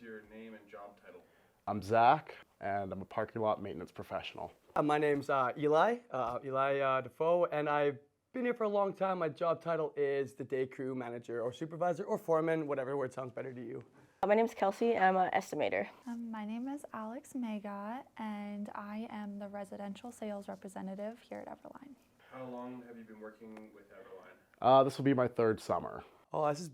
your name and job title? I'm Zach, and I'm a parking lot maintenance professional. My name's Eli Defoe, and I've been here for a long time. My job title is the day crew manager or supervisor or foreman, whatever word sounds better to you. My name is Kelsey, and I'm an estimator. My name is Alex Mega, and I am the residential sales representative here at EverLine. How long have you been working with EverLine? This will be my third summer. Oh, this is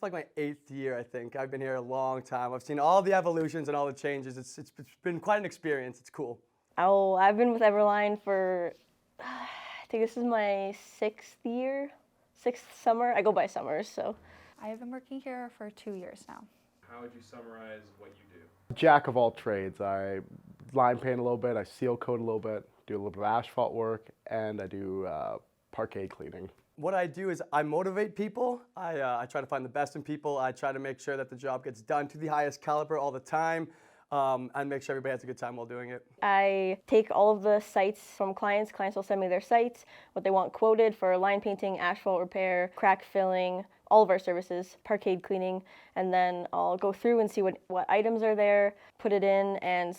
like my 8th year, I think. I've been here a long time. I've seen all the evolutions and all the changes. It's been quite an experience. It's cool. Oh, I've been with EverLine for, I think this is my 6th summer. I go by summers, so. I have been working here for 2 years now. How would you summarize what you do? Jack of all trades. I line paint a little bit, I seal coat a little bit, do a little bit of asphalt work, and I do parquet cleaning. What I do is I motivate people. I try to find the best in people. I try to make sure that the job gets done to the highest caliber all the time, and make sure everybody has a good time while doing it. I take all of the sites from clients. Clients will send me their sites, what they want quoted for line painting, asphalt repair, crack filling, all of our services, parquet cleaning, and then I'll go through and see what items are there, put it in and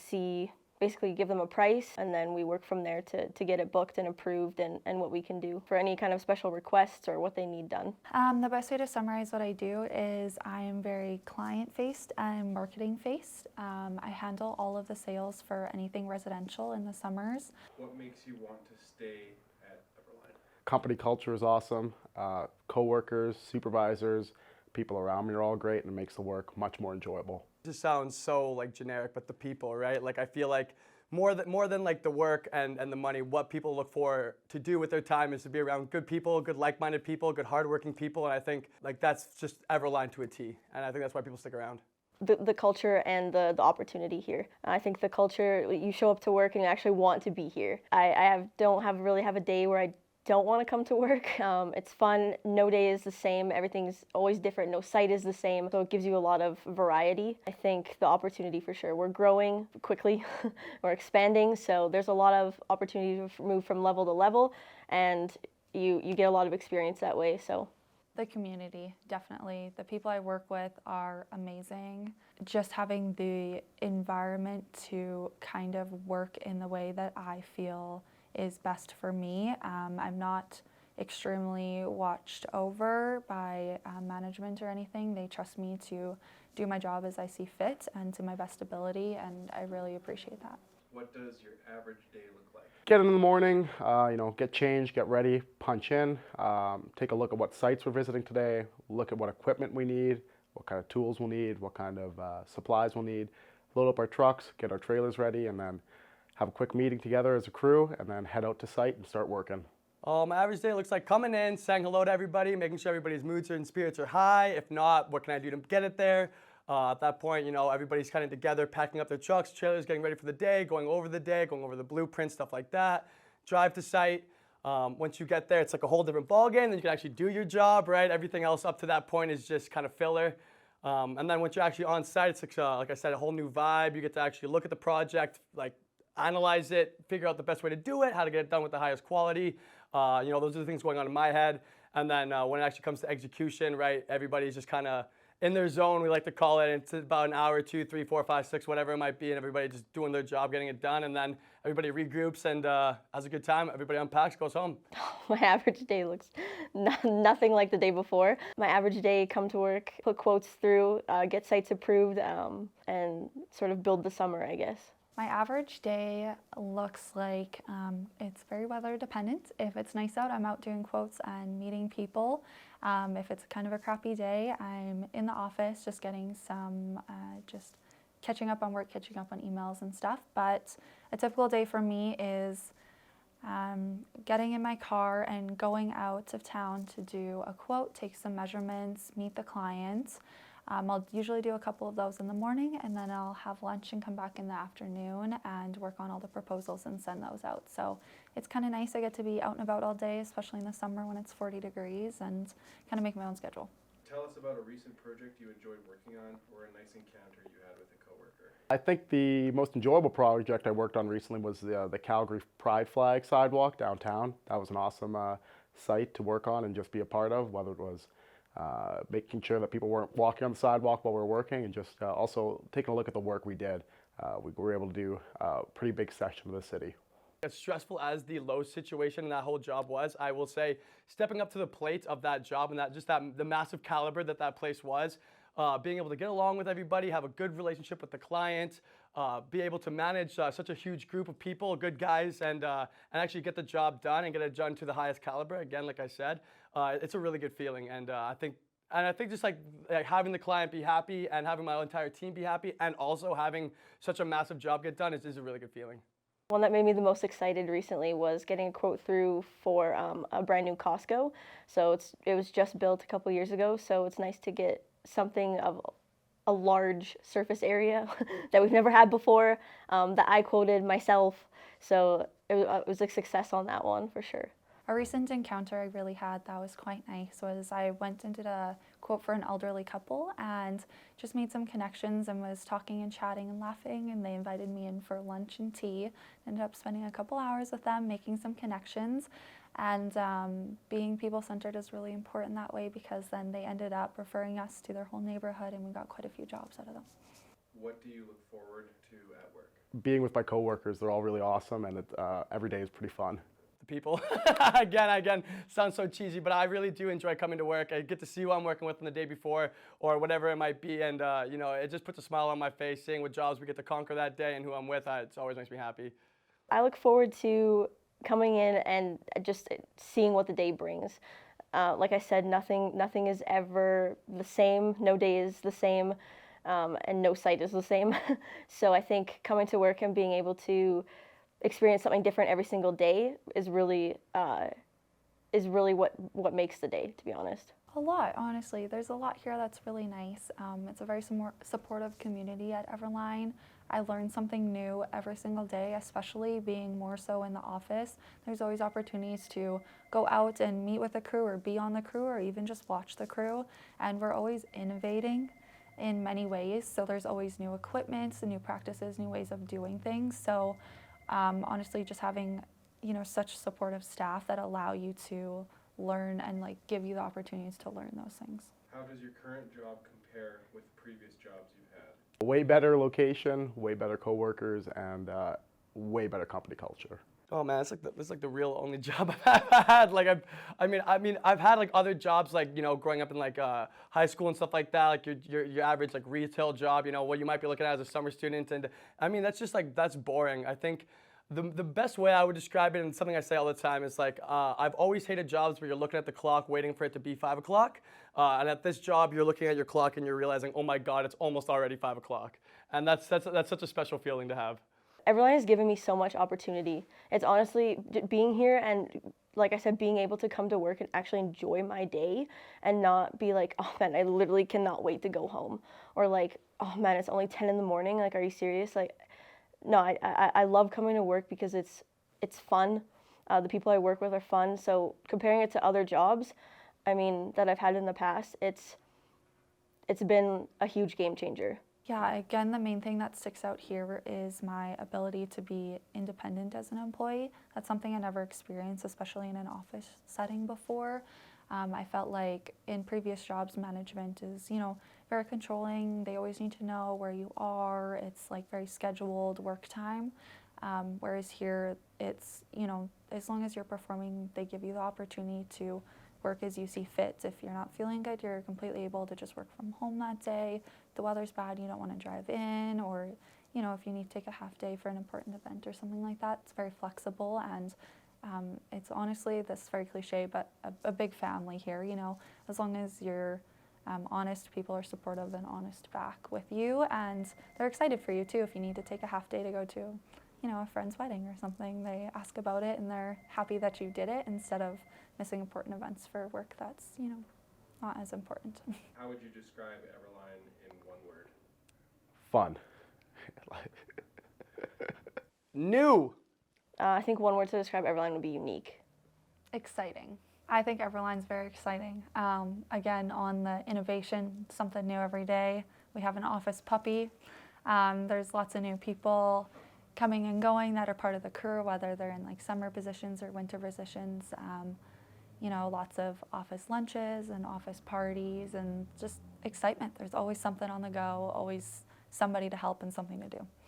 basically give them a price, and then we work from there to get it booked and approved and what we can do for any kind of special requests or what they need done. The best way to summarize what I do is I am very client-faced and marketing-faced. I handle all of the sales for anything residential in the summers. What makes you want to stay at EverLine? Company culture is awesome. Co-workers, supervisors, people around me are all great, and it makes the work much more enjoyable. It just sounds so like generic, but the people, right? Like I feel like more than like the work and the money, what people look for to do with their time is to be around good people, good like-minded people, good hardworking people, and I think like that's just EverLine to a T, and I think that's why people stick around. The culture and the opportunity here. I think the culture, you show up to work and you actually want to be here. I don't really have a day where I don't want to come to work. It's fun. No day is the same. Everything's always different. No site is the same. So it gives you a lot of variety. I think the opportunity for sure. We're growing quickly. We're expanding. So there's a lot of opportunity to move from level to level, and you get a lot of experience that way. So. The community, definitely. The people I work with are amazing. Just having the environment to kind of work in the way that I feel is best for me. I'm not extremely watched over by management or anything. They trust me to do my job as I see fit and to my best ability, and I really appreciate that. What does your average day look like? Get in the morning, get changed, get ready, punch in, take a look at what sites we're visiting today, look at what equipment we need, what kind of tools we'll need, what kind of supplies we'll need, load up our trucks, get our trailers ready, and then have a quick meeting together as a crew, and then head out to site and start working. My average day looks like coming in, saying hello to everybody, making sure everybody's moods and spirits are high. If not, what can I do to get it there? At that point, everybody's kind of together, packing up their trucks, trailers, getting ready for the day, going over the blueprint, stuff like that. Drive to site. Once you get there, it's like a whole different ballgame. Then you can actually do your job, right? Everything else up to that point is just kind of filler. And then once you're actually on site, it's like I said, a whole new vibe. You get to actually look at the project, like analyze it, figure out the best way to do it, how to get it done with the highest quality. Those are the things going on in my head. And then when it actually comes to execution, right, everybody's just kind of in their zone, we like to call it. It's about an hour, 2, 3, 4, 5, 6, whatever it might be, and everybody just doing their job, getting it done, and then everybody regroups and has a good time. Everybody unpacks, goes home. My average day looks nothing like the day before. My average day, come to work, put quotes through, get sites approved, and sort of build the summer, I guess. My average day looks like it's very weather dependent. If it's nice out, I'm out doing quotes and meeting people. If it's kind of a crappy day, I'm in the office just getting some, just catching up on work, catching up on emails and stuff. But a typical day for me is getting in my car and going out of town to do a quote, take some measurements, meet the client. I'll usually do a couple of those in the morning, and then I'll have lunch and come back in the afternoon and work on all the proposals and send those out. So it's kind of nice. I get to be out and about all day, especially in the summer when it's 40 degrees, and kind of make my own schedule. Tell us about a recent project you enjoyed working on or a nice encounter you had with a coworker. I think the most enjoyable project I worked on recently was the Calgary Pride Flag sidewalk downtown. That was an awesome site to work on and just be a part of, whether it was making sure that people weren't walking on the sidewalk while we were working, and just also taking a look at the work we did. We were able to do a pretty big section of the city. As stressful as the Lowe's situation and that whole job was, I will say stepping up to the plate of that job and the massive caliber that place was, being able to get along with everybody, have a good relationship with the client, be able to manage such a huge group of people, good guys, and actually get the job done and get it done to the highest caliber. Again, like I said, it's a really good feeling, and I think just like having the client be happy and having my entire team be happy, and also having such a massive job get done is a really good feeling. One that made me the most excited recently was getting a quote through for a brand new Costco. So it was just built a couple years ago, so it's nice to get something of a large surface area that we've never had before, that I quoted myself. So it was a success on that one for sure. A recent encounter I really had that was quite nice was I went and did a quote for an elderly couple and just made some connections and was talking and chatting and laughing, and they invited me in for lunch and tea. Ended up spending a couple hours with them, making some connections, and being people-centered is really important that way, because then they ended up referring us to their whole neighborhood and we got quite a few jobs out of them. What do you look forward to at work? Being with my coworkers, they're all really awesome, and every day is pretty fun. People. again, sounds so cheesy, but I really do enjoy coming to work. I get to see who I'm working with on the day before or whatever it might be, and it just puts a smile on my face, seeing what jobs we get to conquer that day and who I'm with. It always makes me happy. I look forward to coming in and just seeing what the day brings. Like I said, nothing is ever the same. No day is the same, and no site is the same. So I think coming to work and being able to experience something different every single day is really what makes the day, to be honest. A lot, honestly. There's a lot here that's really nice. It's a very supportive community at EverLine. I learn something new every single day, especially being more so in the office. There's always opportunities to go out and meet with the crew or be on the crew or even just watch the crew. And we're always innovating in many ways. So there's always new equipment, new practices, new ways of doing things. So honestly, just having, such supportive staff that allow you to learn and give you the opportunities to learn those things. How does your current job compare with previous jobs you've had? Way better location, way better coworkers, and way better company culture. Oh man, it's like the real only job I've had. I've had other jobs growing up in high school and stuff like that, like your average retail job, what you might be looking at as a summer student, and that's just that's boring. I think the best way I would describe it, and something I say all the time, is I've always hated jobs where you're looking at the clock waiting for it to be 5 o'clock, and at this job you're looking at your clock and you're realizing, oh my God, it's almost already 5 o'clock, and that's such a special feeling to have. EverLine has given me so much opportunity. It's honestly being here and, like I said, being able to come to work and actually enjoy my day and not be like, oh man, I literally cannot wait to go home. Or oh man, it's only 10 in the morning. Are you serious? No, I love coming to work because it's fun. The people I work with are fun. So comparing it to other jobs, that I've had in the past, it's been a huge game changer. Yeah, again, the main thing that sticks out here is my ability to be independent as an employee. That's something I never experienced, especially in an office setting before. I felt like in previous jobs, management is, very controlling. They always need to know where you are. It's very scheduled work time. Whereas here, it's, as long as you're performing, they give you the opportunity to work as you see fit. If you're not feeling good, you're completely able to just work from home that day. If the weather's bad, you don't want to drive in, or if you need to take a half day for an important event or something like that, it's very flexible. And it's honestly, this is very cliche, but a big family here. As long as you're honest, people are supportive and honest back with you, and they're excited for you too. If you need to take a half day to go to a friend's wedding or something, they ask about it and they're happy that you did it instead of missing important events for work that's, not as important. How would you describe EverLine in one word? Fun. New. I think one word to describe EverLine would be unique. Exciting. I think EverLine's very exciting. Again, on the innovation, something new every day. We have an office puppy. There's lots of new people coming and going that are part of the crew, whether they're in summer positions or winter positions. you know, lots of office lunches and office parties and just excitement. There's always something on the go, always somebody to help and something to do.